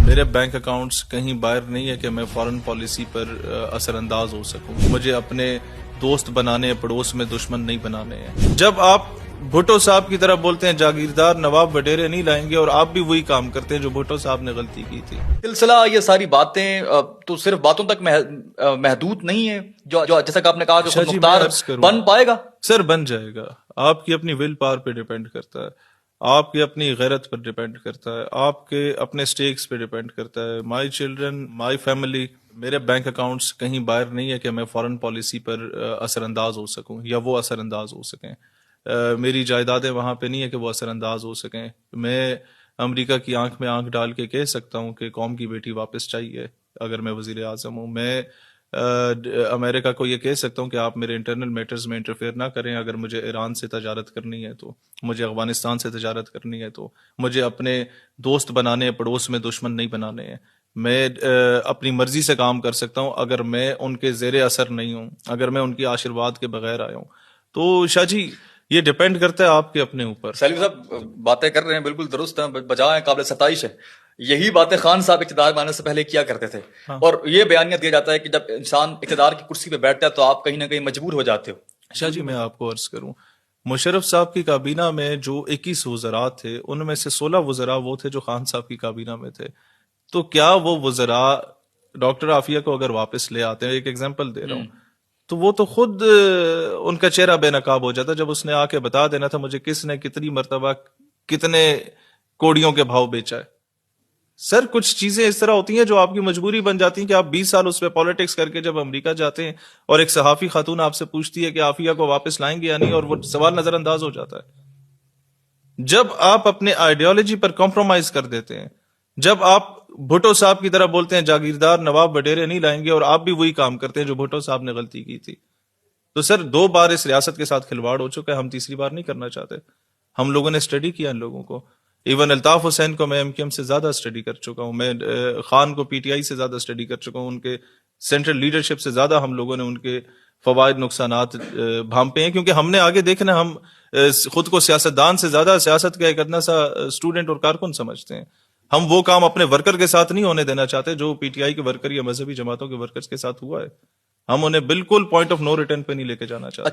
मेरे bank accounts कहीं बाहर नहीं है कि मैं फॉरेन पॉलिसी पर असरअंदाज हो सकूं। मुझे अपने दोस्त बनाने, पड़ोस में दुश्मन नहीं बनाने हैं। जब आप भुट्टो साहब की तरह बोलते हैं जागीरदार नवाब वडेरे नहीं लाएंगे, और आप भी वही काम करते हैं जो भुट्टो साहब ने गलती की थी। सिलसिला ये सारी बातें तो सिर्फ बातों तक महदूद नहीं है, जो जैसा कि आपने कहा कि खुद मुख्तार बन पाएगा। सर बन जाएगा, आपकी अपनी विल पावर पे डिपेंड करता है, आपकी अपनी गैरत पर डिपेंड करता है, आपके अपने स्टेक्स पे डिपेंड करता है। My children, my family. मेरे बैंक अकाउंट्स कहीं बाहर नहीं है कि मैं फॉरेन पॉलिसी पर असरअंदाज हो सकूं या वो असरअंदाज हो सकें। मेरी जायदादें वहां पे नहीं है कि वो असरअंदाज हो सकें। मैं अमेरिका की आंख में आंख डाल के कह सकता हूं कि कौम की बेटी वापस चाहिए अगर मैं वजीर आजम हूं। मैं अमेरिका को ये कह सकता हूं कि आप मेरे इंटरनल मैटर्स में इंटरफेयर ना करें। अगर मुझे ईरान से तजारत करनी है तो, मुझे अफगानिस्तान से तजारत करनी है तो, मुझे अपने दोस्त बनाने, पड़ोस में दुश्मन नहीं बनाने हैं। मैं अपनी मर्जी से काम कर सकता हूं अगर मैं उनके जेरे असर नहीं हूं, अगर मैं उनकी आशीर्वाद के बगैर आया हूं। तो शाह जी ये डिपेंड करता है आपके अपने ऊपर। सैलवी साहब बातें कर रहे हैं, बिल्कुल दुरुस्त है, बजा है, काबिल सताइश है। यही बातें खान साहब इक़्तिदार में आने से पहले किया करते थे। हाँ। और ये बयानिया दिया जाता है कि जब इंसान इक़्तिदार की कुर्सी पे बैठता है तो आप कहीं ना कहीं मजबूर हो जाते हो। शाह जी मैं आपको अर्ज करूं, मुशर्रफ साहब की काबीना में जो 21 वज़रा थे, उनमें से 16 वज़रा वो थे जो खान साहब की काबीना में थे। तो क्या वो वज़रा डॉक्टर आफिया को अगर वापस ले आते हैं, एक एग्जांपल दे रहा हूं, तो वो तो खुद उनका चेहरा बेनकाब हो जाता जब उसने आके बता देना था मुझे किसने कितनी मर्तबा कितने कोड़ियों के भाव बेचा है। सर कुछ चीजें इस तरह होती हैं जो आपकी मजबूरी बन जाती हैं कि आप 20 साल उस पर पॉलिटिक्स करके जब अमेरिका जाते हैं और एक सहाफी खातून आपसे पूछती है कि आफिया को वापस लाएंगे या नहीं, और वो सवाल नजरअंदाज हो जाता है। जब आप अपने आइडियोलॉजी पर कॉम्प्रोमाइज कर देते हैं, जब आप भुट्टो साहब की तरह बोलते हैं जागीरदार नवाब वडेरे नहीं लाएंगे, और आप भी वही काम करते हैं जो भुट्टो साहब ने गलती की थी, तो सर 2 बार इस रियासत के साथ खिलवाड़ हो चुका है, हम तीसरी बार नहीं करना चाहते। हम लोगों ने स्टडी किया इन लोगों को। इवन अल्ताफ हुसैन को मैं एमक्यूएम से ज्यादा स्टडी कर चुका हूं, मैं खान को पीटीआई से ज्यादा स्टडी कर चुका हूं, उनके सेंट्रल लीडरशिप से ज्यादा हम लोगों ने उनके फवायद नुकसानात भांपे हैं, क्योंकि हमने आगे देखना, हम खुद को सियासतदान से ज्यादा सियासत का एक अदना सा स्टूडेंट और कारकुन समझते हैं। हम वो काम अपने वर्कर के साथ नहीं होने देना चाहते जो पीटीआई के वर्कर या मजहबी जमातों के वर्कर्स के साथ हुआ है। हम उन्हें बिल्कुल पॉइंट ऑफ नो रिटर्न पे नहीं लेके जाना चाहते।